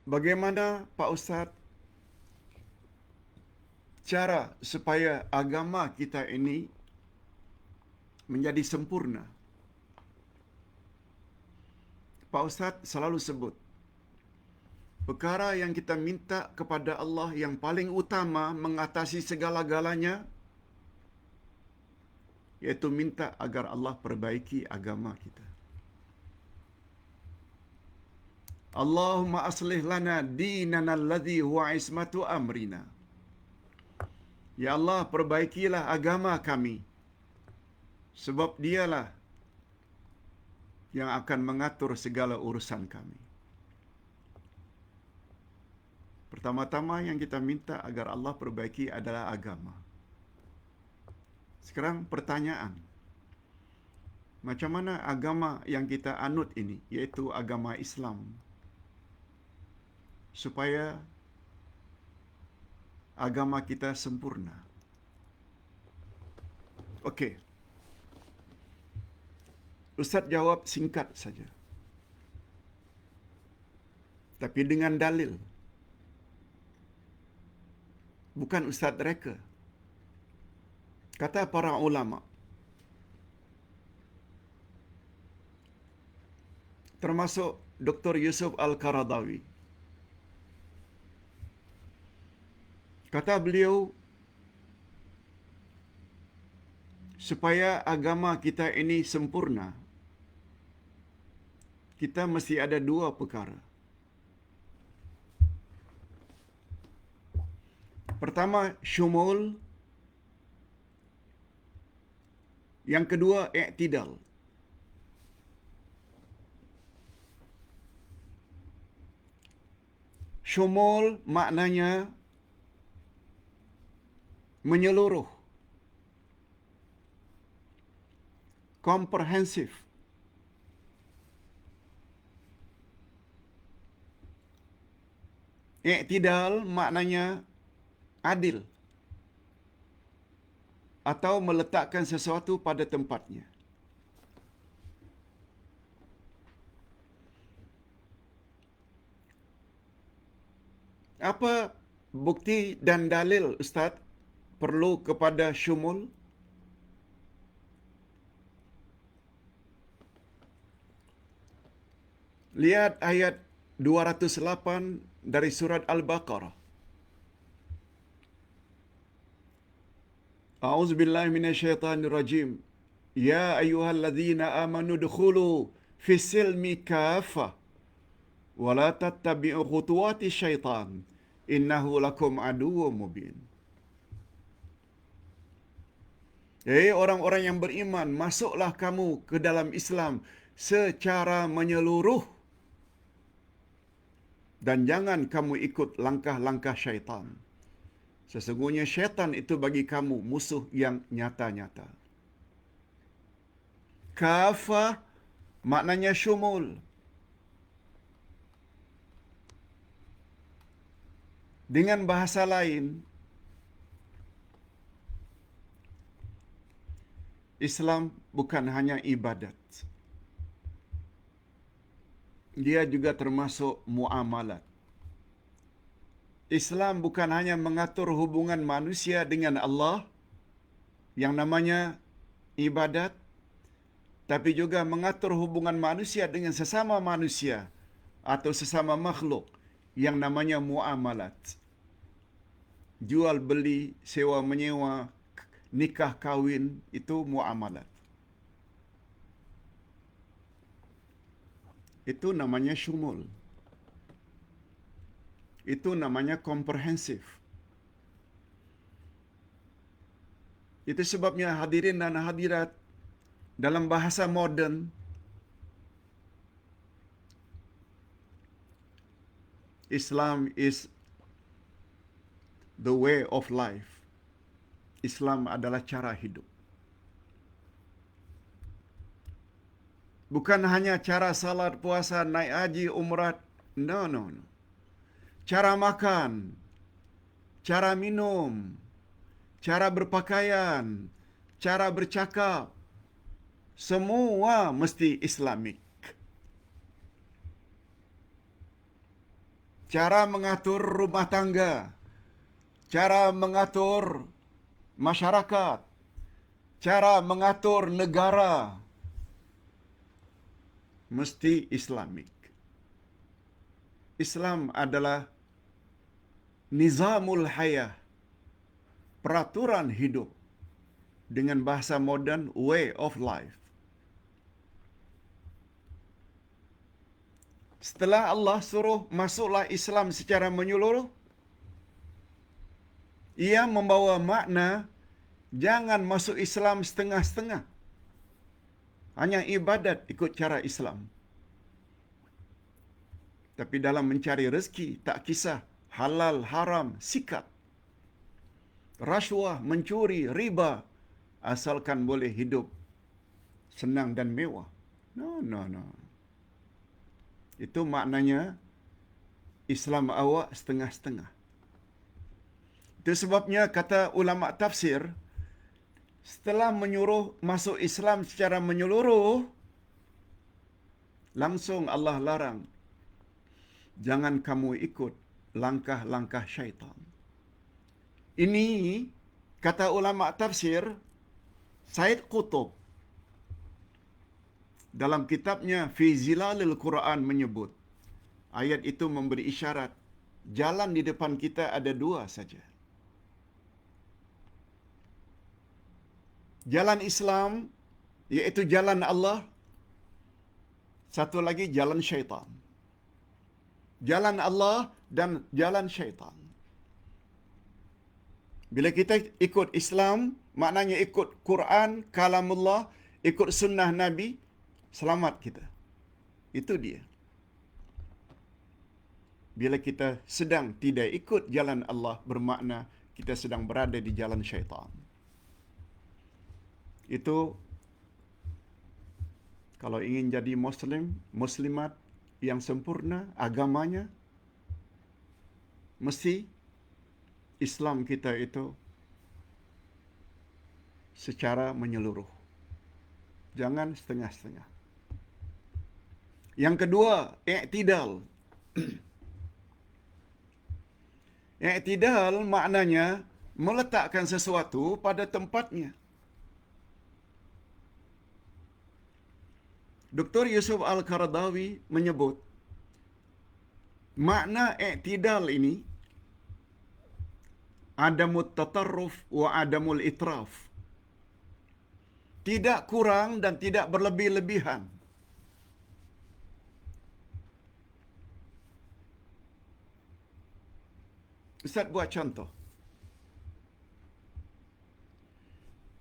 Bagaimana Pak Ustaz cara supaya agama kita ini menjadi sempurna? Pak Ustaz selalu sebut, perkara yang kita minta kepada Allah yang paling utama mengatasi segala-galanya, yaitu minta agar Allah perbaiki agama kita. Allahumma aslih lana dinana alladhi huwa ismatu amrina. Ya Allah, perbaikilah agama kami, sebab dialah yang akan mengatur segala urusan kami. Pertama-tama yang kita minta agar Allah perbaiki adalah agama. Sekarang pertanyaan, macam mana agama yang kita anut ini, yaitu agama Islam, supaya agama kita sempurna? Okey, Ustaz jawab singkat saja, tapi dengan dalil. Bukan Ustaz reka. Kata para ulama, termasuk Dr. Yusuf Al-Qaradawi. Kata beliau, supaya agama kita ini sempurna, kita mesti ada dua perkara. Pertama, syumul. Yang kedua, i'tidal. Syumul maknanya menyeluruh, komprehensif. I'tidal maknanya adil atau meletakkan sesuatu pada tempatnya. Apa bukti dan dalil Ustaz perlu kepada syumul? Lihat ayat 208 dari surat Al-Baqarah. A'udzu billahi minasyaitonir rajim. Ya ayyuhalladzina amanu dkhulu fis silmi kaffah wa la tattabi'u khutuwati syaitan innahu lakum aduwwum mubin. Hei orang-orang yang beriman, masuklah kamu ke dalam Islam secara menyeluruh dan jangan kamu ikut langkah-langkah syaitan. Sesungguhnya syaitan itu bagi kamu musuh yang nyata-nyata. Kafah maknanya syumul. Dengan bahasa lain, Islam bukan hanya ibadat. Dia juga termasuk muamalat. Islam bukan hanya mengatur hubungan manusia dengan Allah yang namanya ibadat, tapi juga mengatur hubungan manusia dengan sesama manusia atau sesama makhluk yang namanya muamalat. Jual beli, sewa menyewa, nikah kawin, itu muamalat. Itu namanya syumul. Itu namanya komprehensif. Itu sebabnya hadirin dan hadirat, dalam bahasa moden, Islam is the way of life. Islam adalah cara hidup. Bukan hanya cara salat, puasa, naik haji, umrah. No. Cara makan, cara minum, cara berpakaian, cara bercakap, semua mesti Islamik. cara mengatur rumah tangga, cara mengatur masyarakat, cara mengatur negara, mesti Islamik. Islam adalah nizamul hayah, peraturan hidup, dengan bahasa moden, way of life. Setelah Allah suruh masuklah Islam secara menyeluruh, ia membawa makna jangan masuk Islam setengah-setengah. Hanya ibadat ikut cara Islam. Tapi dalam mencari rezeki, tak kisah halal, haram, sikat. Rasuah, mencuri, riba, asalkan boleh hidup senang dan mewah. No. Itu maknanya Islam awak setengah-setengah. Itu sebabnya kata ulama tafsir, setelah menyuruh masuk Islam secara menyeluruh, langsung Allah larang, jangan kamu ikut langkah-langkah syaitan. Ini kata ulama tafsir Said Qutb dalam kitabnya Fi Zilalil Quran menyebut, ayat itu memberi isyarat jalan di depan kita ada dua saja. Jalan Islam, iaitu jalan Allah. Satu lagi jalan syaitan. Jalan Allah dan jalan syaitan. Bila kita ikut Islam, maknanya ikut Quran, kalamullah, ikut sunnah Nabi, selamat kita. Itu dia. Bila kita sedang tidak ikut jalan Allah, bermakna kita sedang berada di jalan syaitan. Itu kalau ingin jadi muslimat yang sempurna agamanya, mesti Islam kita itu secara menyeluruh. Jangan setengah-setengah. Yang kedua, i'tidal. I'tidal maknanya meletakkan sesuatu pada tempatnya. Dr. Yusuf Al-Qaradawi menyebut, makna i'tidal ini adamut tatarruf wa adamul itraf. Tidak kurang dan tidak berlebih-lebihan. Ustaz buat contoh.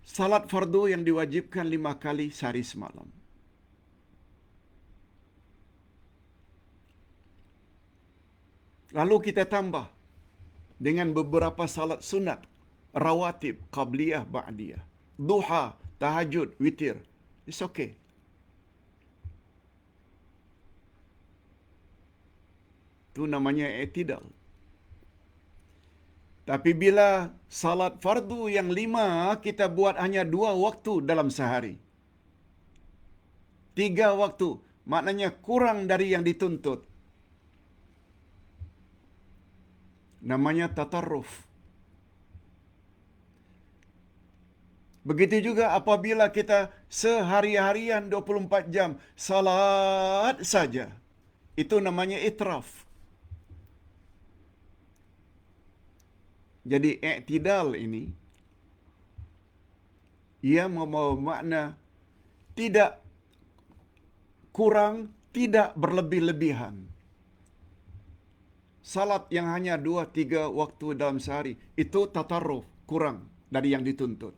Salat fardu yang diwajibkan 5 kali sehari semalam. Lalu kita tambah dengan beberapa salat sunat, rawatib, qabliyah, ba'diyah, duha, tahajud, witir. It's okay. Itu namanya i'tidal. Tapi bila salat fardu yang 5 kita buat hanya 2 waktu dalam sehari, 3 waktu, maknanya kurang dari yang dituntut. Namanya tatarruf. Begitu juga apabila kita sehari-harian 24 jam salat saja, itu namanya itraf. Jadi i'tidal ini, ia membawa makna tidak kurang, tidak berlebih-lebihan. Salat yang hanya 2-3 waktu dalam sehari, itu tatarruf, kurang dari yang dituntut.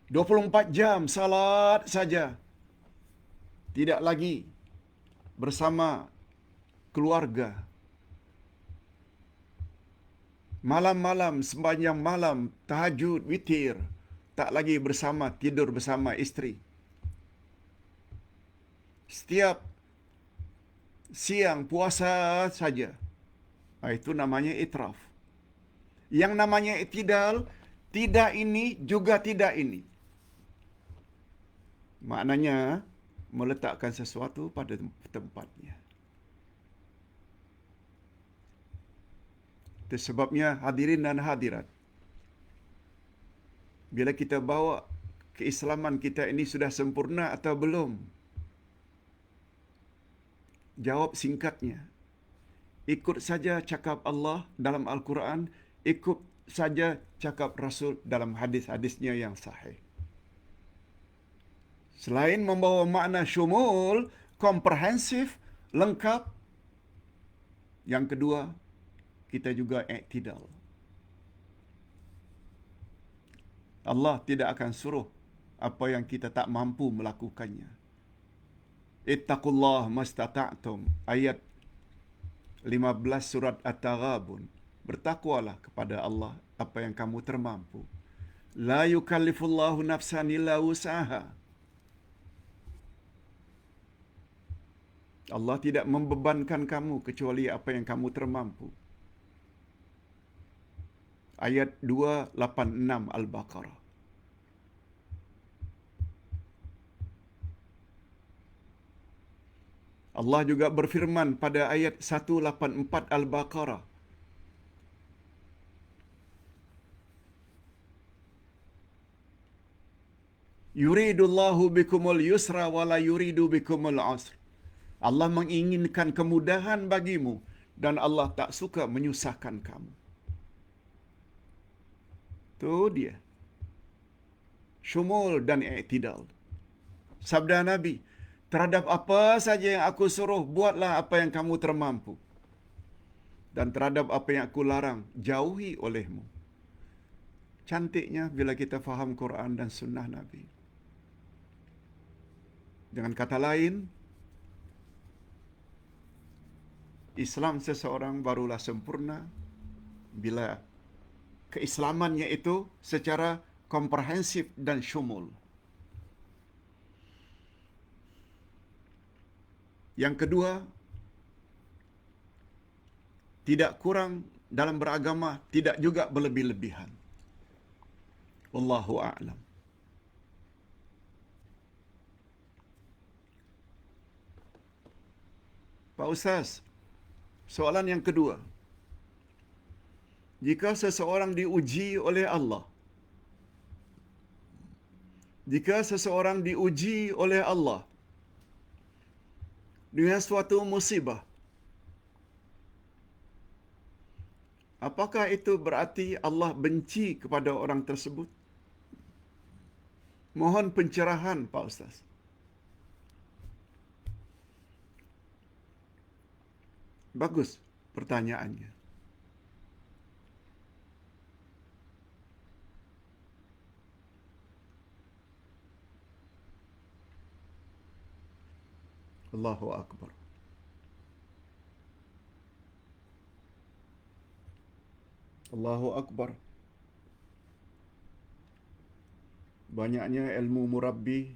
24 jam salat saja, tidak lagi bersama keluarga. Malam-malam, sepanjang malam, tahajud, witir, tak lagi bersama, tidur bersama isteri. Setiap siang puasa saja. Itu namanya itraf. Yang namanya i'tidal, tidak ini juga tidak ini. Maknanya meletakkan sesuatu pada tempatnya. Itu sebabnya hadirin dan hadirat, bila kita bawa keislaman kita ini sudah sempurna atau belum? Jawab singkatnya, ikut saja cakap Allah dalam Al-Quran, ikut saja cakap Rasul dalam hadis-hadisnya yang sahih. Selain membawa makna syumul, komprehensif, lengkap, yang kedua, kita juga iktidal. Allah tidak akan suruh apa yang kita tak mampu melakukannya. Ittaqullah mastata'tum. Ayat 15 surat At-Taghabun. Bertakwalah kepada Allah apa yang kamu termampu. La yukallifullahu nafsan illa wus'aha. Allah tidak membebankan kamu kecuali apa yang kamu termampu. Ayat 286 Al-Baqarah. Allah juga berfirman pada ayat 184 Al-Baqarah, yuridullahu bikumul yusra wa la yuridu bikumul usr. Allah menginginkan kemudahan bagimu dan Allah tak suka menyusahkan kamu. Itu dia. Syumul dan i'tidal. Sabda Nabi, terhadap apa saja yang aku suruh, buatlah apa yang kamu termampu. Dan terhadap apa yang aku larang, jauhi olehmu. Cantiknya bila kita faham Quran dan sunnah Nabi. Dengan kata lain, Islam seseorang barulah sempurna bila keislamannya itu secara komprehensif dan syumul. Yang kedua, tidak kurang dalam beragama, tidak juga berlebih-lebihan. Wallahu a'lam. Pak Ustaz, soalan yang kedua. Jika seseorang diuji oleh Allah, dengan suatu musibah, apakah itu berarti Allah benci kepada orang tersebut? Mohon pencerahan, Pak Ustaz. Bagus pertanyaannya. Allahu Akbar. Allahu Akbar. Banyaknya ilmu murabbi.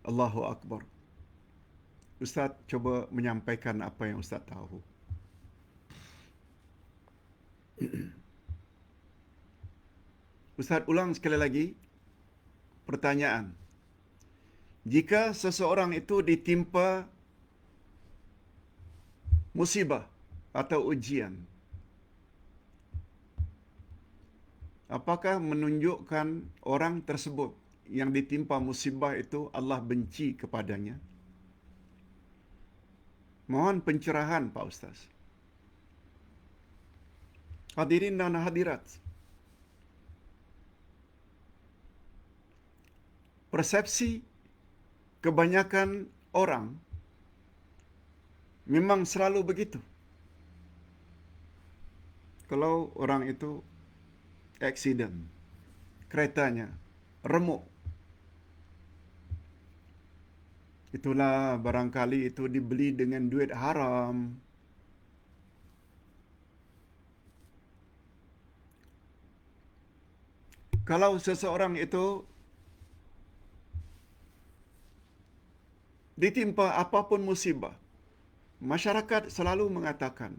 Allahu Akbar. Ustaz cuba menyampaikan apa yang Ustaz tahu. Ustaz ulang sekali lagi pertanyaan. Jika seseorang itu ditimpa musibah atau ujian, apakah menunjukkan orang tersebut yang ditimpa musibah itu Allah benci kepadanya? Mohon pencerahan, Pak Ustaz. Hadirin dan hadirat, persepsi kebanyakan orang memang selalu begitu. Kalau orang itu accident, keretanya remuk, itulah barangkali itu dibeli dengan duit haram. Kalau seseorang itu ditimpa apapun musibah, masyarakat selalu mengatakan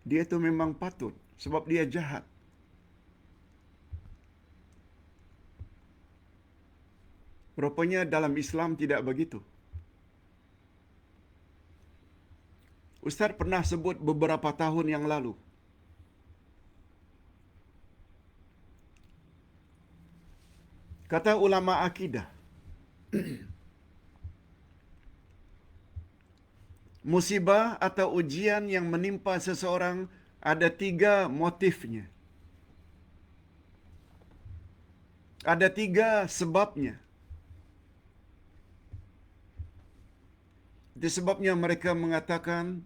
dia itu memang patut sebab dia jahat. Rupanya dalam Islam tidak begitu. Ustaz pernah sebut beberapa tahun yang lalu. Kata ulama akidah, musibah atau ujian yang menimpa seseorang ada 3 motifnya. Ada 3 sebabnya. Itu sebabnya mereka mengatakan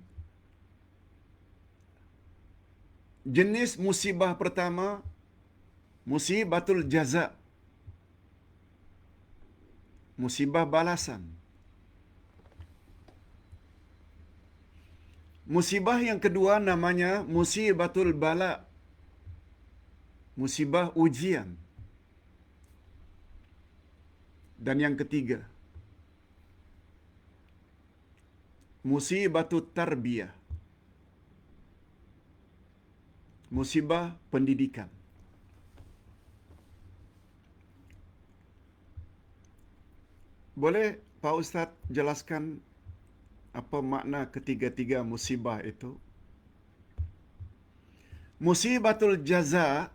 jenis musibah pertama, musibatul jaza, musibah balasan. Musibah yang kedua namanya musibatul bala, musibah ujian. Dan yang ketiga, musibatut tarbiyah, musibah pendidikan. Boleh Pak Ustaz jelaskan apa makna ketiga-tiga musibah itu? Musibatul jaza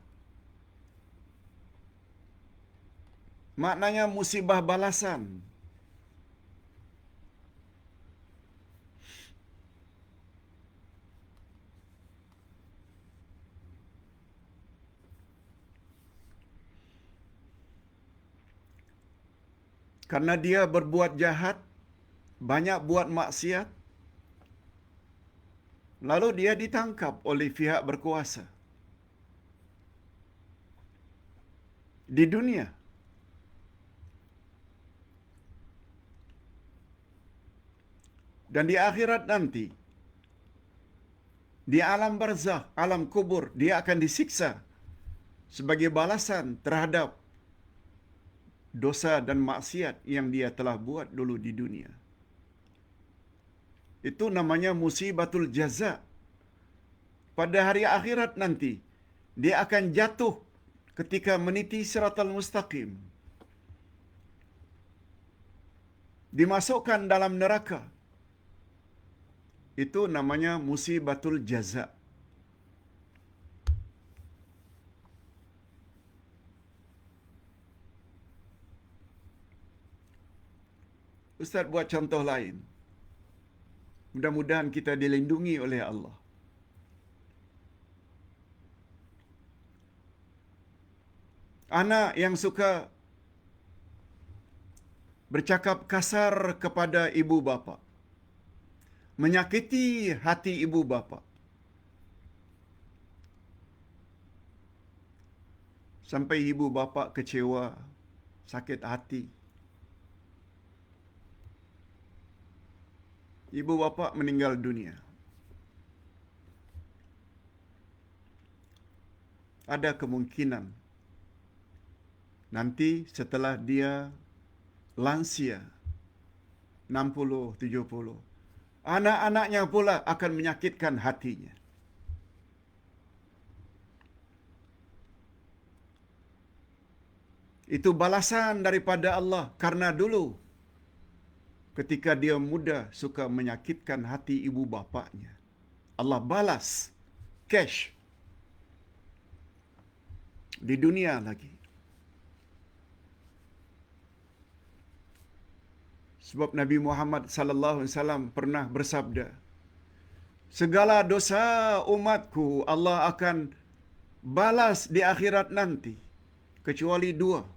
maknanya musibah balasan. Karena dia berbuat jahat, banyak buat maksiat, lalu dia ditangkap oleh pihak berkuasa di dunia. Dan di akhirat nanti, di alam barzakh, alam kubur, dia akan disiksa sebagai balasan terhadap dosa dan maksiat yang dia telah buat dulu di dunia. Itu namanya musibatul jaza. Pada hari akhirat nanti, dia akan jatuh ketika meniti siratal mustaqim, dimasukkan dalam neraka. Itu namanya musibatul jaza. Ustaz buat contoh lain. Mudah-mudahan kita dilindungi oleh Allah. Anak yang suka bercakap kasar kepada ibu bapa, menyakiti hati ibu bapa, sampai ibu bapa kecewa, sakit hati. Ibu bapa meninggal dunia. Ada kemungkinan nanti setelah dia lansia, 60, 70, anak-anaknya pula akan menyakitkan hatinya. Itu balasan daripada Allah karena dulu ketika dia muda suka menyakitkan hati ibu bapanya. Allah balas cash di dunia lagi. Sebab Nabi Muhammad sallallahu alaihi wasallam pernah bersabda, segala dosa umatku Allah akan balas di akhirat nanti kecuali 2.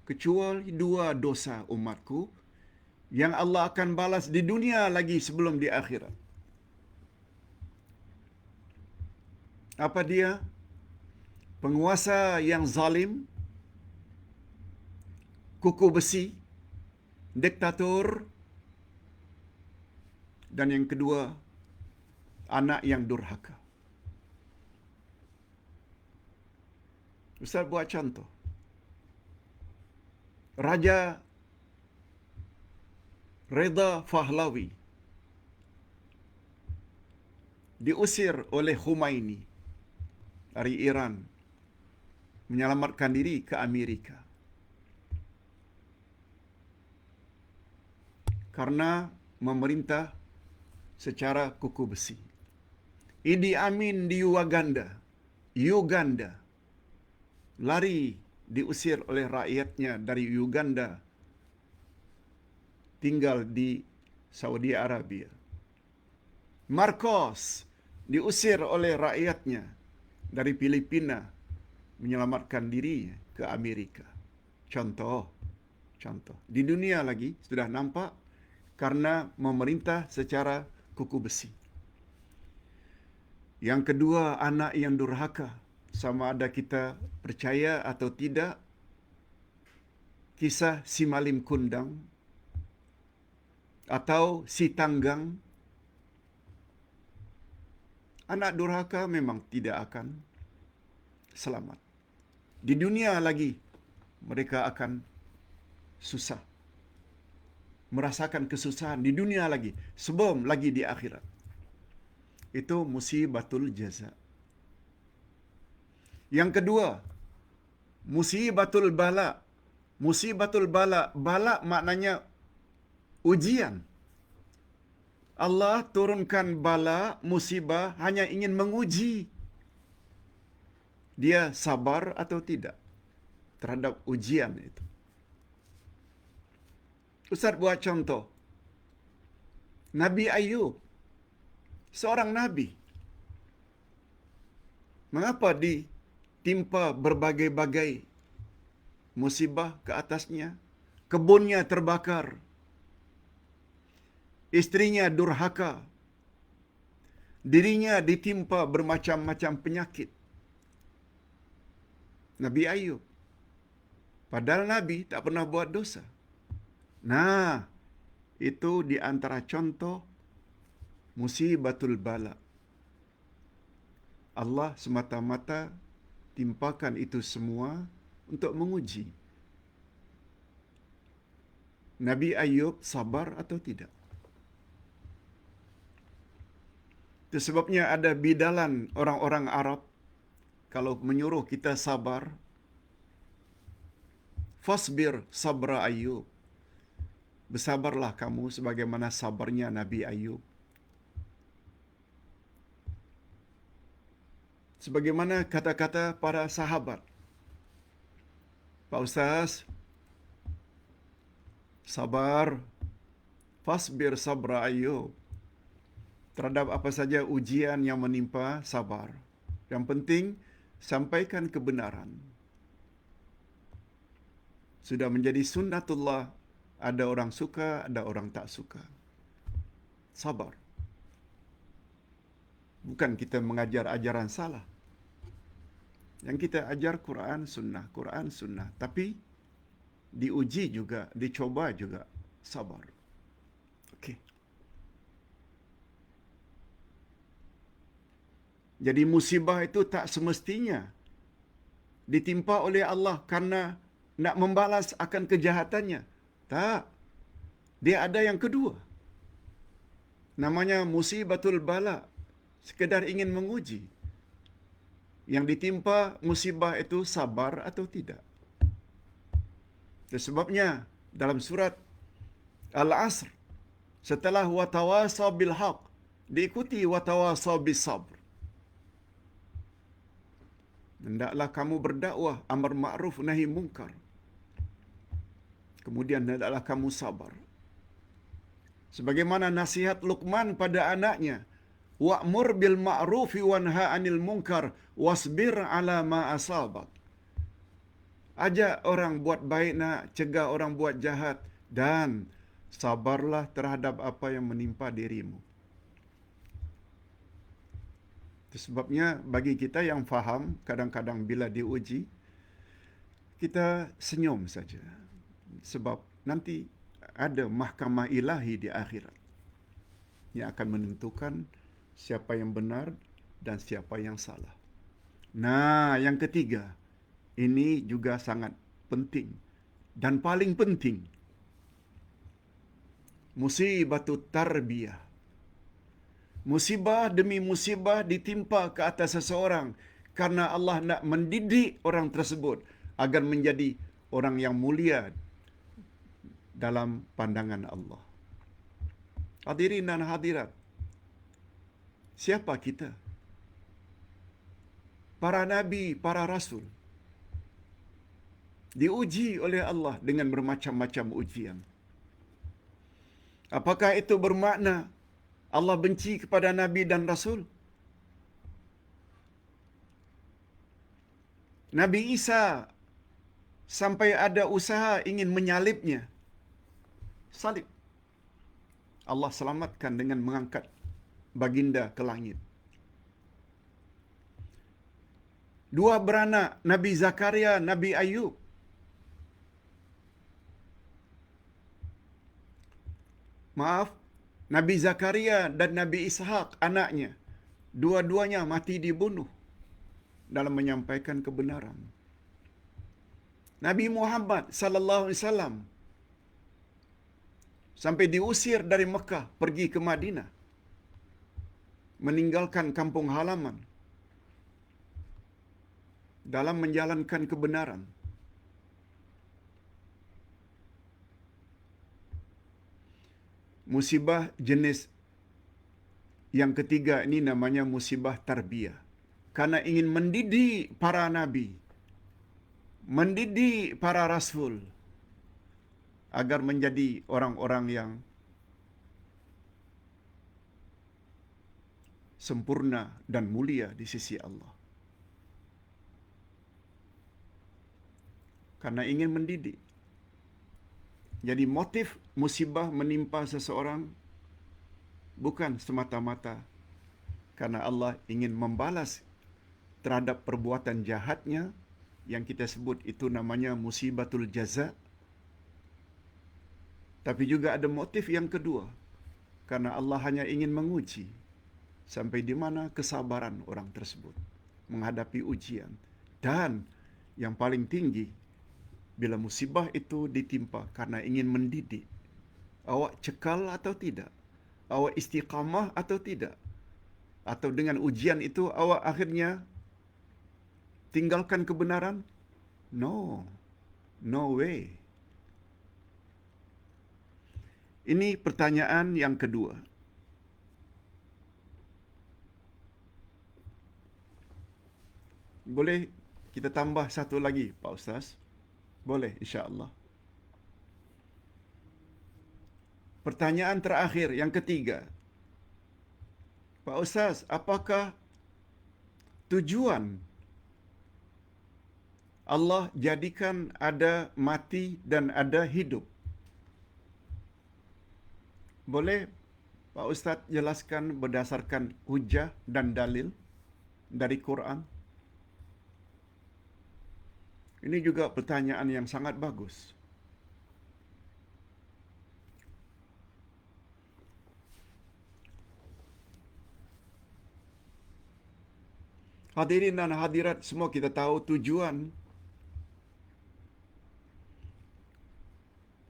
Kecuali 2 dosa umatku yang Allah akan balas di dunia lagi sebelum di akhirat. Apa dia? Penguasa yang zalim, kuku besi, diktator, dan yang kedua, anak yang durhaka. Ustaz buat contoh. Raja Reza Pahlavi diusir oleh Khomeini dari Iran, menyelamatkan diri ke Amerika. Karena memerintah secara kuku besi. Idi Amin di Uganda, lari diusir oleh rakyatnya dari Uganda, tinggal di Saudi Arabia. Marcos diusir oleh rakyatnya dari Filipina, menyelamatkan diri ke Amerika. Contoh. Di dunia lagi sudah nampak karena memerintah secara kuku besi. Yang kedua, anak yang durhaka. Sama ada kita percaya atau tidak, kisah si Malim Kundang atau si Tanggang, anak durhaka memang tidak akan selamat. Di dunia lagi mereka akan susah, merasakan kesusahan di dunia lagi, sebelum lagi di akhirat. Itu musibatul jaza. Yang kedua, musibatul bala. Musibatul bala. Bala maknanya ujian. Allah turunkan bala, musibah hanya ingin menguji dia sabar atau tidak terhadap ujian itu. Ustaz buat contoh. Nabi Ayub, seorang nabi. Mengapa ditimpa berbagai-bagai musibah ke atasnya? Kebunnya terbakar. Istrinya durhaka. Dirinya ditimpa bermacam-macam penyakit. Nabi Ayub. Padahal Nabi tak pernah buat dosa. Nah, itu di antara contoh musibatul bala. Allah semata-mata timpakan itu semua untuk menguji Nabi Ayub sabar atau tidak. Itu sebabnya ada bidalan orang-orang Arab kalau menyuruh kita sabar, fasbir sabra Ayub. Bersabarlah kamu sebagaimana sabarnya Nabi Ayub. Sebagaimana kata-kata para sahabat. Pak Ustaz, sabar, fasbir sabra Ayub. Terhadap apa saja ujian yang menimpa, sabar. Yang penting, sampaikan kebenaran. Sudah menjadi sunnatullah. Ada orang suka, ada orang tak suka. Sabar. Bukan kita mengajar ajaran salah. Yang kita ajar Quran, sunnah. Quran, sunnah. Tapi diuji juga, dicoba juga. Sabar. Okey. Jadi musibah itu tak semestinya ditimpa oleh Allah karena nak membalas akan kejahatannya. Tak. Dia ada yang kedua. Namanya musibatul bala. Sekedar ingin menguji. Yang ditimpa musibah itu sabar atau tidak. Sebabnya dalam surat Al-Asr, setelah watawasa bil haq, diikuti watawasa bis sabr. Hendaklah kamu berdakwah amar ma'ruf nahi munkar. Kemudian hendaklah kamu sabar. Sebagaimana nasihat Luqman pada anaknya, wa'mur bil ma'rufi wanha 'anil munkar wasbir 'ala ma asabak. Ajak orang buat baik nak, cegah orang buat jahat dan sabarlah terhadap apa yang menimpa dirimu. Itu sebabnya bagi kita yang faham, kadang-kadang bila diuji, kita senyum saja. Sebab nanti ada mahkamah ilahi di akhirat yang akan menentukan siapa yang benar dan siapa yang salah. Nah, yang ketiga, ini juga sangat penting dan paling penting. Musibatut tarbiyah. Musibah demi musibah ditimpa ke atas seseorang karena Allah nak mendidik orang tersebut agar menjadi orang yang mulia dalam pandangan Allah. Hadirin dan hadirat, Siapa kita? Para nabi, para rasul diuji oleh Allah dengan bermacam-macam ujian. Apakah itu bermakna Allah benci kepada nabi dan rasul? Nabi Isa sampai ada usaha ingin menyalibnya. Salib. Allah selamatkan dengan mengangkat baginda ke langit. Dua beranak, Nabi Zakaria, Nabi Ayub. Maaf, Nabi Zakaria dan Nabi Ishak, anaknya, dua-duanya mati dibunuh dalam menyampaikan kebenaran. Nabi Muhammad sallallahu alaihi wasallam sampai diusir dari Mekah pergi ke Madinah, meninggalkan kampung halaman dalam menjalankan kebenaran. Musibah jenis yang ketiga ini namanya musibah tarbiyah. Karena ingin mendidik para nabi, mendidik para rasul agar menjadi orang-orang yang sempurna dan mulia di sisi Allah. Karena ingin mendidik. Jadi motif musibah menimpa seseorang bukan semata-mata karena Allah ingin membalas terhadap perbuatan jahatnya yang kita sebut itu namanya musibatul jaza. Tapi juga ada motif yang kedua, karena Allah hanya ingin menguji sampai di mana kesabaran orang tersebut menghadapi ujian. Dan yang paling tinggi, bila musibah itu ditimpa karena ingin mendidik, awak cekal atau tidak? Awak istiqamah atau tidak? Atau dengan ujian itu awak akhirnya tinggalkan kebenaran? No. No way. Ini pertanyaan yang kedua. Boleh kita tambah satu lagi, Pak Ustaz? Boleh, insya-Allah. Pertanyaan terakhir, yang ketiga. Pak Ustaz, apakah tujuan Allah jadikan ada mati dan ada hidup? Boleh Pak Ustaz jelaskan berdasarkan hujah dan dalil dari Quran? Ini juga pertanyaan yang sangat bagus. Hadirin dan hadirat semua, kita tahu tujuan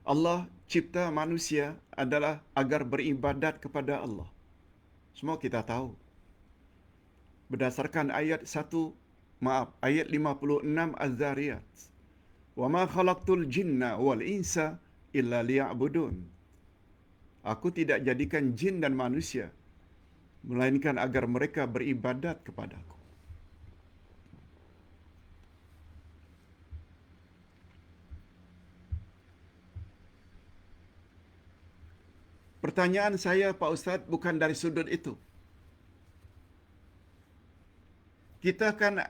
Allah cipta manusia adalah agar beribadat kepada Allah. Semua kita tahu. Berdasarkan ayat 56 Az-Zariyat. Wa ma khalaqtul jinna wal insa illa liya'budun. Aku tidak jadikan jin dan manusia melainkan agar mereka beribadat kepadaku. Pertanyaan saya, Pak Ustaz, bukan dari sudut itu. Kita kan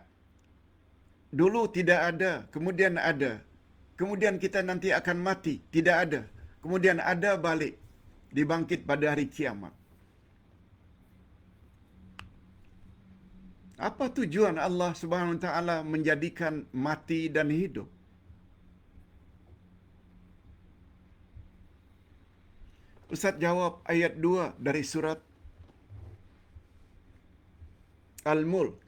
dulu tidak ada, kemudian ada. Kemudian kita nanti akan mati, tidak ada. Kemudian ada balik, dibangkit pada hari kiamat. Apa tujuan Allah Subhanahu wa taala menjadikan mati dan hidup? Ustaz jawab ayat 2 dari surat Al-Mulk.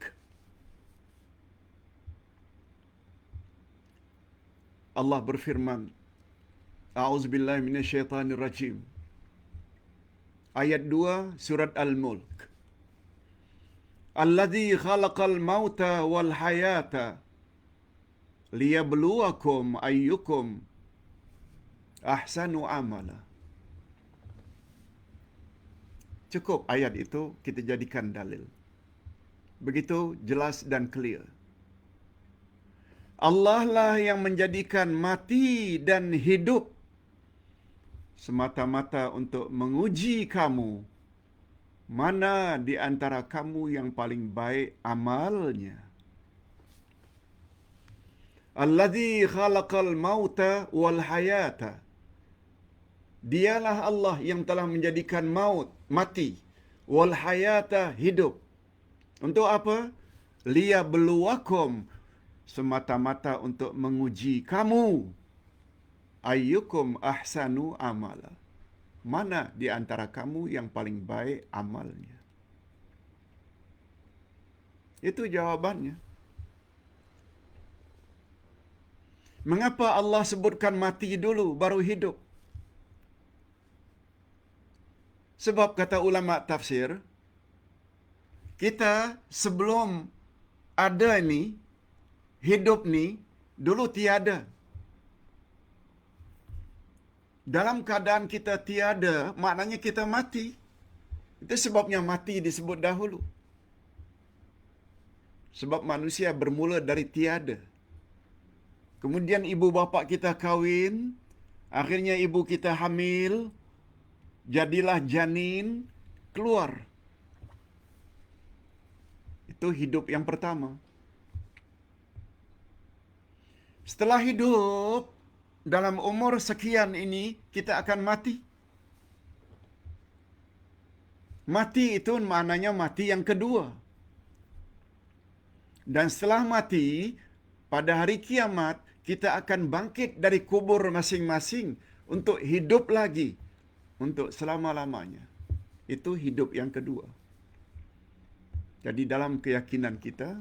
Allah berfirman, A'udzubillahi minasyaitonirrajim. Ayat 2 surat Al-Mulk. Alladzi khalaqal mauta wal hayata liyabluwakum ayyukum ahsanu amala. Cukup ayat itu kita jadikan dalil. Begitu jelas dan clear. Allah lah yang menjadikan mati dan hidup semata-mata untuk menguji kamu. Mana di antara kamu yang paling baik amalnya? Allazi khalaqal mauta wal hayata. Dialah Allah yang telah menjadikan maut, mati, wal hayata, hidup. Untuk apa? Liyabluwakum, semata-mata untuk menguji kamu. Ayyukum ahsanu amala. Mana di antara kamu yang paling baik amalnya? Itu jawabannya. Mengapa Allah sebutkan mati dulu baru hidup? Sebab kata ulama tafsir, kita sebelum ada ni, hidup ni, dulu tiada. Dalam keadaan kita tiada, maknanya kita mati. Itu sebabnya mati disebut dahulu. Sebab manusia bermula dari tiada. Kemudian ibu bapa kita kahwin, akhirnya ibu kita hamil, jadilah janin, keluar. Itu hidup yang pertama. Setelah hidup, dalam umur sekian ini, kita akan mati. Mati itu maknanya mati yang kedua. Dan setelah mati, pada hari kiamat, kita akan bangkit dari kubur masing-masing untuk hidup lagi. Untuk selama-lamanya. Itu hidup yang kedua. Jadi dalam keyakinan kita,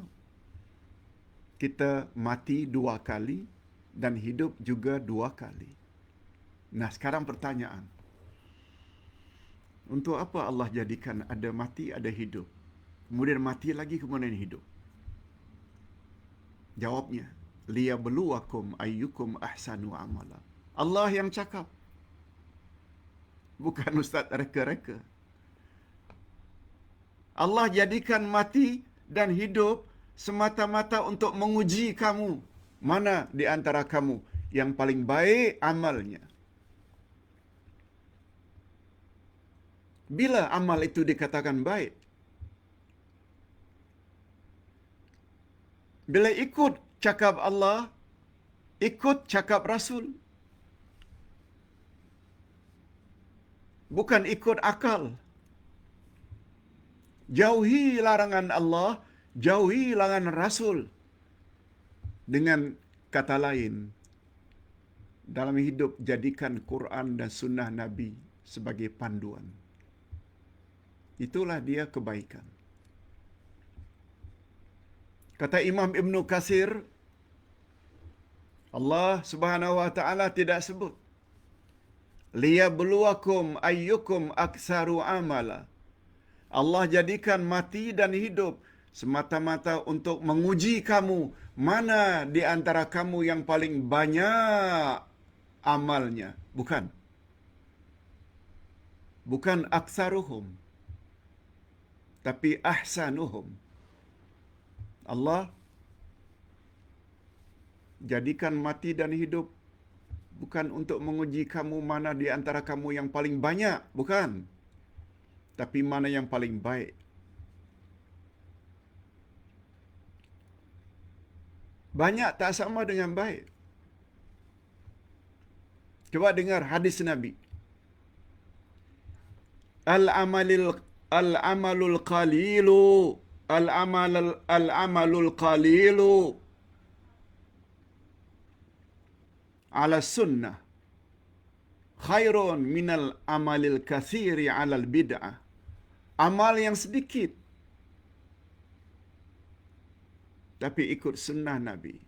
kita mati 2 kali dan hidup juga 2 kali. Nah, sekarang pertanyaan. Untuk apa Allah jadikan ada mati, ada hidup? Kemudian mati lagi, kemudian hidup. Jawabnya, liyabluwakum ayyukum ahsanu amala. Allah yang cakap. Bukan ustaz reka-reka. Allah jadikan mati dan hidup semata-mata untuk menguji kamu. Mana di antara kamu yang paling baik amalnya? Bila amal itu dikatakan baik? Bila ikut cakap Allah, ikut cakap Rasul. Bukan ikut akal. Jauhi larangan Allah, jauhi larangan Rasul. Dengan kata lain, dalam hidup jadikan Quran dan sunnah Nabi sebagai panduan. Itulah dia kebaikan. Kata Imam Ibn Katsir, Allah Subhanahu wa taala tidak sebut liyabluwakum ayyukum aktsaru amala. Allah jadikan mati dan hidup semata-mata untuk menguji kamu, mana di antara kamu yang paling banyak amalnya. Bukan. Bukan aktsaruhum, tapi ahsanuhum. Allah jadikan mati dan hidup bukan untuk menguji kamu mana di antara kamu yang paling banyak, bukan. Tapi mana yang paling baik. Banyak tak sama dengan baik. Coba dengar hadis Nabi. Al-amalul qalilu al-amalul qalilu ala sunnah khairun minal amalil katsiri alal bid'ah. Amal yang sedikit tapi ikut sunnah Nabi,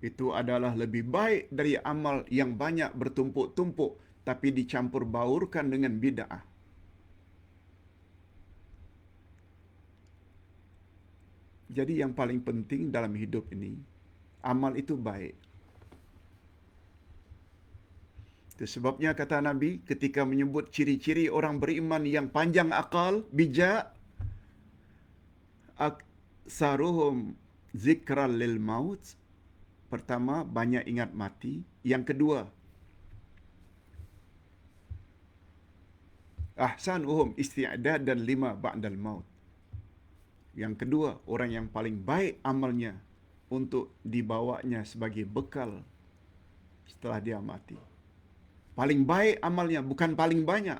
itu adalah lebih baik dari amal yang banyak bertumpuk-tumpuk tapi dicampur baurkan dengan bid'ah. Jadi yang paling penting dalam hidup ini, amal itu baik. Itu sebabnya kata Nabi ketika menyebut ciri-ciri orang beriman yang panjang akal, bijak, aksaruhum zikran lil maut. Pertama, banyak ingat mati. Yang kedua, ahsanuhum isti'dad dan lima ba'dal maut. Yang kedua, orang yang paling baik amalnya untuk dibawanya sebagai bekal setelah dia mati. Paling baik amalnya, bukan paling banyak.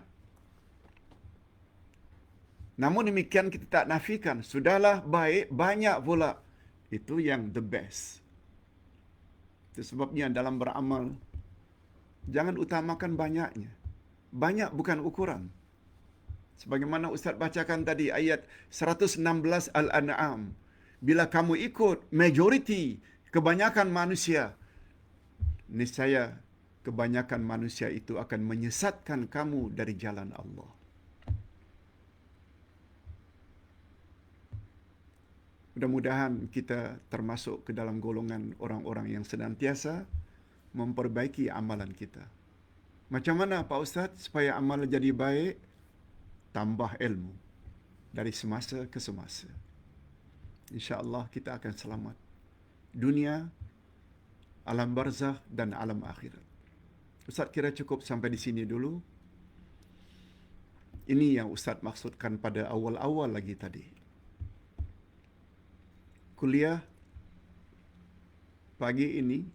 Namun demikian kita tak nafikan, sudahlah baik, banyak pula. Itu yang the best. Itu sebabnya dalam beramal, jangan utamakan banyaknya. Banyak bukan ukuran. Sebagaimana Ustaz bacakan tadi ayat 116 Al-An'am. Bila kamu ikut majoriti, kebanyakan manusia, niscaya kebanyakan manusia itu akan menyesatkan kamu dari jalan Allah. Mudah-mudahan kita termasuk ke dalam golongan orang-orang yang senantiasa memperbaiki amalan kita. Macam mana Pak Ustaz supaya amal jadi baik? Tambah ilmu dari semasa ke semasa. InsyaAllah kita akan selamat. Dunia, alam barzakh dan alam akhirat. Ustaz kira cukup sampai di sini dulu. Ini yang Ustaz maksudkan pada awal-awal lagi tadi. Kuliah pagi ini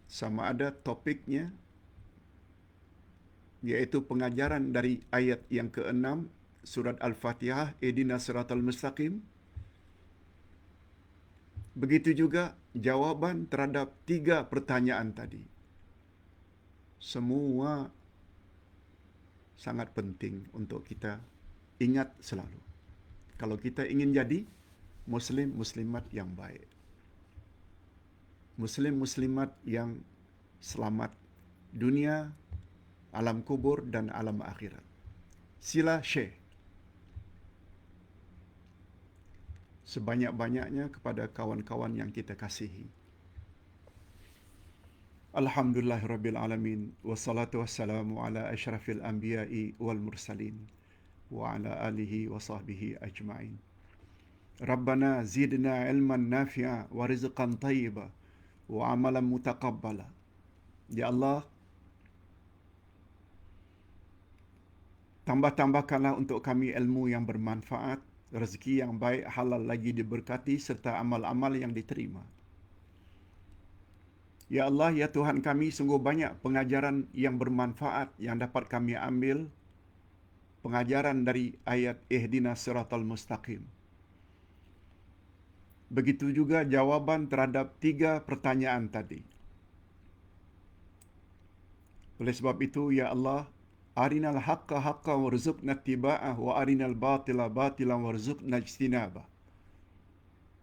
sama ada topiknya yaitu pengajaran dari ayat yang ke-6 surat Al-Fatihah, Ihdinas siratal mustaqim. Begitu juga jawaban terhadap 3 pertanyaan tadi. Semua sangat penting untuk kita ingat selalu. Kalau kita ingin jadi muslim-muslimat yang baik. Muslim-muslimat yang selamat dunia, alam kubur dan alam akhirat. Sila share sebanyak-banyaknya kepada kawan-kawan yang kita kasihi. Alhamdulillahirabbil alamin wassalatu wassalamu ala asyrafil anbiya'i wal mursalin wa ala alihi wa sahbihi ajma'in. Rabbana zidna ilman nafi'a wa rizqan thayyiba wa amalan mutaqabbala. Ya Allah, tambah-tambahkanlah untuk kami ilmu yang bermanfaat, rezeki yang baik, halal lagi diberkati, serta amal-amal yang diterima. Ya Allah, ya Tuhan kami, sungguh banyak pengajaran yang bermanfaat yang dapat kami ambil. Pengajaran dari ayat Ihdinas siratal mustaqim. Begitu juga jawaban terhadap 3 pertanyaan tadi. Oleh sebab itu, ya Allah, arinal haqqa haqqan warzuqna ittiba'ah wa arinal batila batilan warzuqna ijtinabah.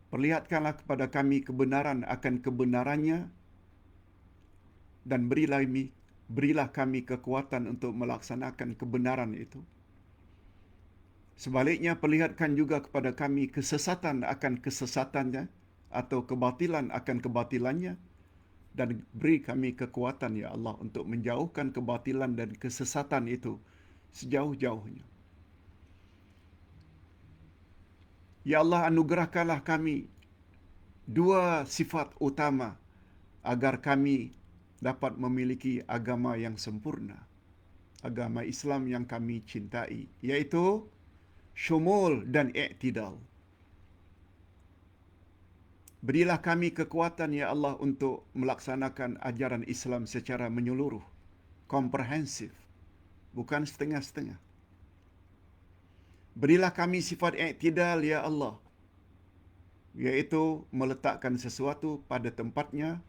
Perlihatkanlah kepada kami kebenaran akan kebenarannya dan berilah kami kekuatan untuk melaksanakan kebenaran itu. Sebaliknya, perlihatkan juga kepada kami kesesatan akan kesesatannya atau kebatilan akan kebatilannya, dan beri kami kekuatan, ya Allah, untuk menjauhkan kebatilan dan kesesatan itu sejauh-jauhnya. Ya Allah, anugerahkanlah kami 2 sifat utama agar kami dapat memiliki agama yang sempurna, agama Islam yang kami cintai, yaitu syumul dan i'tidal. Berilah kami kekuatan, ya Allah, untuk melaksanakan ajaran Islam secara menyeluruh, komprehensif, bukan setengah-setengah. Berilah kami sifat i'tidal, ya Allah, yaitu meletakkan sesuatu pada tempatnya,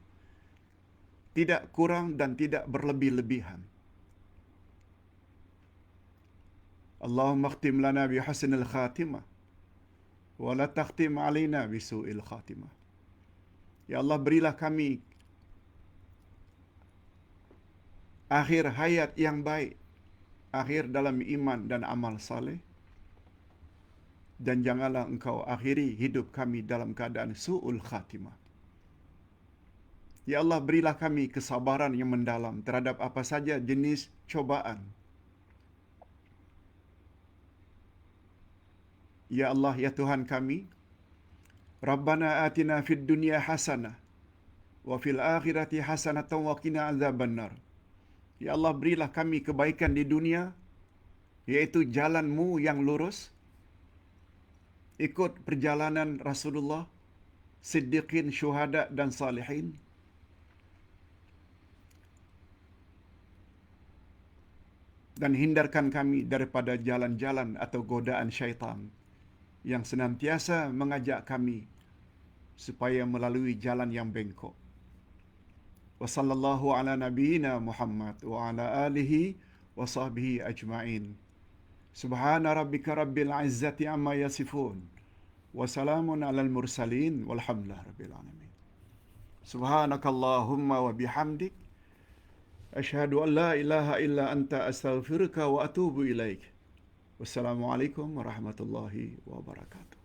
tidak kurang dan tidak berlebih-lebihan. Allahumma khtim lana bi husnil khatimah wa la takhtim alaina bi su'il khatimah. Ya Allah, berilah kami akhir hayat yang baik, akhir dalam iman dan amal saleh, dan janganlah Engkau akhiri hidup kami dalam keadaan su'ul khatimah. Ya Allah, berilah kami kesabaran yang mendalam terhadap apa saja jenis cobaan. Ya Allah, ya Tuhan kami, Rabbana atina fid dunya hasanah wa fil akhirati hasanatan wa qina azabannar. Ya Allah, berilah kami kebaikan di dunia, yaitu jalan-Mu yang lurus, ikut perjalanan Rasulullah, siddiqin, syuhada dan salihin. Dan hindarkan kami daripada jalan-jalan atau godaan syaitan yang senantiasa mengajak kami supaya melalui jalan yang bengkok. Wa sallallahu ala nabiyyina Muhammad wa ala alihi wa sahbihi ajma'in. Subhana rabbika rabbil izzati amma yasifun. Wa salamun alal mursalin walhamdulillahi rabbil alamin. Subhanakallahumma wa bihamdik. Asyhadu an la ilaha illa anta astaghfiruka wa atubu ilaik. Wassalamualaikum warahmatullahi wabarakatuh.